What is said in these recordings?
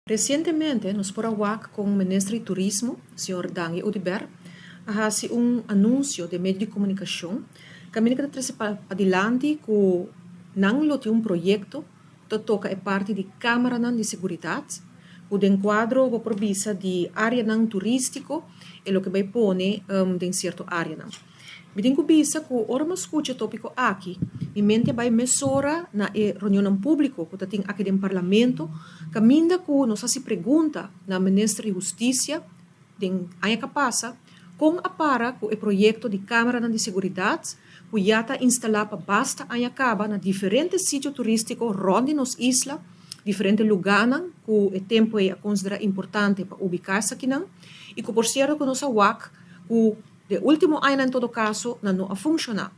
Recentemente, nos porawak com o ministro de Turismo, Sr. Danny Odiber, hasi anúncio de meio de comunicação que a minha trazer para adiante com não loti projeto que toca é parte de Câmara de Seguridade, o de enquadro o provisa de área não turístico e lo que vai pone de certo área não. Mi tengo bisa que ora mas escuta tópico aqui, mi mente vai mesora na reunião público que tem aqui no parlamento, caminda que nos se pergunta na ministra de Justiça, den aya capasa, com a para com o projeto de Câmara de Seguridade, que já está instalado basta aya caba na diferentes sítios turísticos ronde nos isla, diferentes lugares que o tempo é considerado importante para ubicar-se aqui não, e que por certo que nos awak, que de último ano, em todo caso, não a funcionar.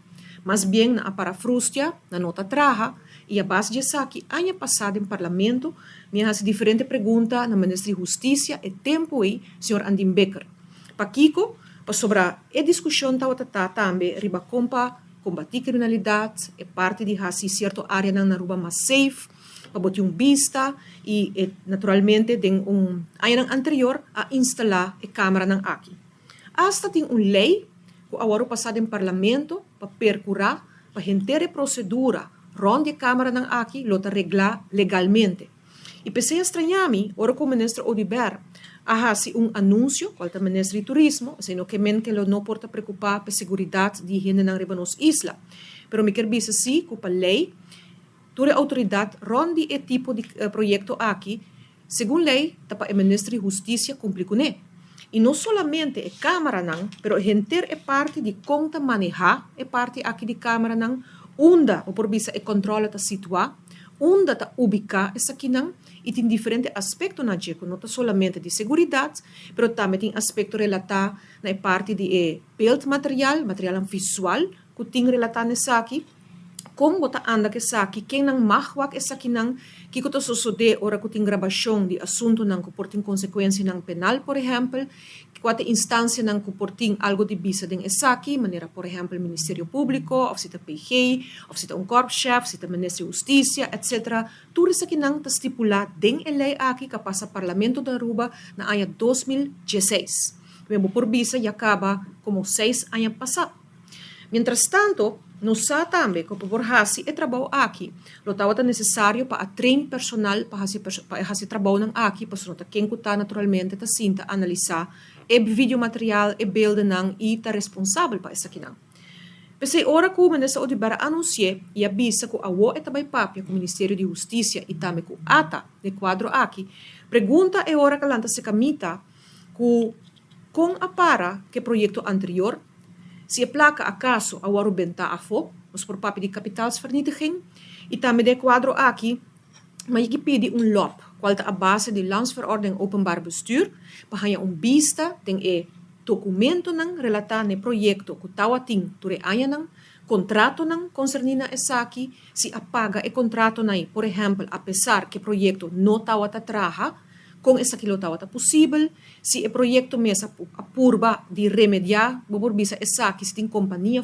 Mas bem, na para frustia, na nota traja, e a base de aqui, ano passado em parlamento, me faz diferente pergunta na Ministra de Justiça e tempo aí, Sr. Andin Becker. Para Kiko, para sobre a discussão também, riba combater criminalidade, é parte de hasi certa área na ruba mais safe, para botar vista e naturalmente, tem ano anterior a instalar a Câmara nan aqui. Hasta tem lei que agora passado em parlamento para percurar, para render a procedura onde a Câmara não aqui lota reglar legalmente. E pensei estranhar-me, ora com o ministro Odiber, há-se anúncio, qual é o ministro de Turismo, sendo que men que ele não porta preocupar com a segurança de gente na nos isla. Pero me quer dizer sim, que a lei, toda a autoridade onde é tipo de projeto aqui, segundo lei, tapa o ministro de Justiça cumprir com ele. E não somente a Câmara não, pero gente é parte de conta manejar, é parte aqui de Câmara não, onde o provisa e controla ta situar, onde ta ubicar essa aqui não, e tem diferentes aspectos na jeco, não somente de segurança, pero também tem aspecto relatado na parte de build material visual, que tem relatado nessa aqui, como você anda que aqui, quem não mahwak essa aqui não, que você sucede ora que tem gravação de assunto não que por tem consequência não penal, por exemplo, que qual instância não que por tem algo de bisa den essa aqui, maneira por exemplo Ministério Público, ou se PG, ou se corpo-chefe, se Ministério de Justiça, etc. Tudo isso aqui não está estipulado den a lei aqui que passa Parlamento da Aruba na ano 2016. Mesmo por bisa e acaba como 6 anos passados. Mientras tanto, nós também, que por hasi é trabalho aqui. Lo estava necessário para treinar personal para hasi trabalho aqui, para nota quem está naturalmente está sinta analisar e vídeo material e beelden não e está responsável para isso aqui não. Pensei ora que o ministro Odiber anunciou e avisa que a UO é também papia com o Ministério de Justiça e também com ata de quadro aqui. Pergunta é ora que lanta se camita que com a para que projeto anterior se a placa acaso a warubenta afo, mas por papi de kapitaalsvernietiging, e também de quadro aqui, mas que pede LOP, qual é a base de Landsverordening Openbaar Bestuur, para ganhar vista, tem documento não relatado no projeto que tawa ting ture anya não, contrato não concernina essa aqui, se apaga o contrato não, por exemplo, apesar que o projeto não tawa traja, com essa que estava possível, se o projeto mesmo apurba de remediar, por bisa essa que se tem companhia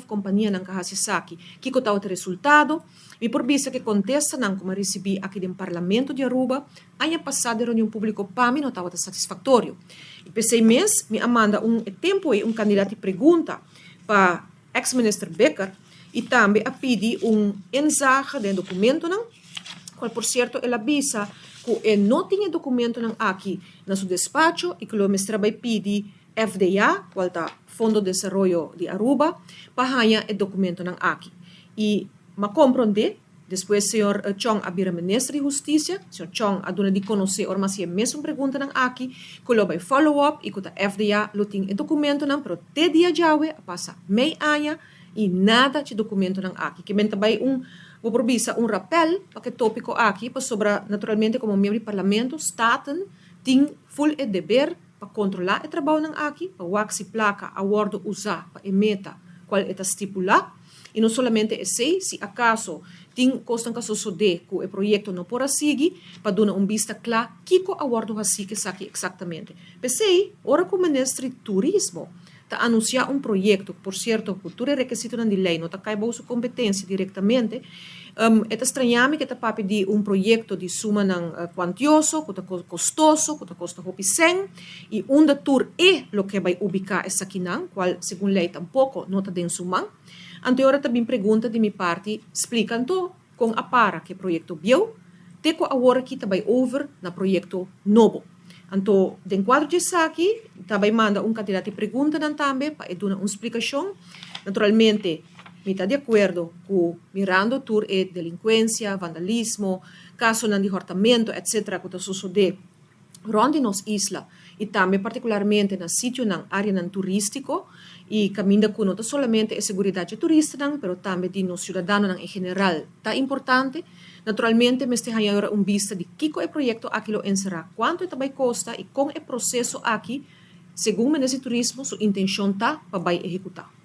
não kahasi saki, que estava o resultado, e por bisa que contesta não como recebi aqui no Parlamento de Aruba, ano passado a reunião pública para mim não estava satisfatório. E pensei mesmo, me amanda tempo e candidato de pergunta para ex-ministro Becker, e também a pedir ensage de documento não, qual por certo ela avisa que não tinha documento aqui no seu despacho e que o mestre vai pedir FDA, qual está Fundo de Desenvolvimento de Aruba, para ganhar o documento aqui. E me compreende, depois o senhor Chong abrir ministro de Justiça, o senhor Chong a dona de conhecer, ou mas é mesmo pergunta aqui, que ele vai follow-up e que a FDA não tem o documento, mas até dia de hoje, passa meio ano e nada de documento aqui. Que também vou provisa rappel para que tópico aqui, para sobre, naturalmente, como membro do Parlamento, Staten tem full e dever para controlar o trabalho aqui, para o se placa a word usar para emeta qual é estipulado, e não somente esse, se acaso tem coisa que suceder que o projeto não pode seguir, para dar vista clara que a word assim que aqui exatamente. Pensei, ora com o ministro de Turismo, ta anunciar um projeto, por certo, cultura é requisito de lei, não ta cai bolsa competência diretamente, é estranhame que ta papi de um projeto de suma não quantioso, que ta costoso, que ta costa hopi 100, e da tour é lo que vai ubicar essa aqui não, qual, segundo lei, tampouco não ta den sumang. Ante ora também pergunta de minha parte, explicando com a para que projeto biu, teco agora que ta vai over na projeto novo. Então, den quadro de aqui, também manda candidato de pergunta também para dar uma explicação. Naturalmente, me está de acordo com mirando tour é delinquência, vandalismo, caso de hortamento, etc., que está sucedendo ronde nos isla e também particularmente na sítio na área turístico e caminha com não somente a segurança turista, mas também de nos cidadãos em geral. Tá importante, naturalmente, me está agora vista de que é o projeto aqui lo encerrar, quanto vai custa e com o processo aqui, segundo o Ministério do Turismo, sua intenção tá para vai executar.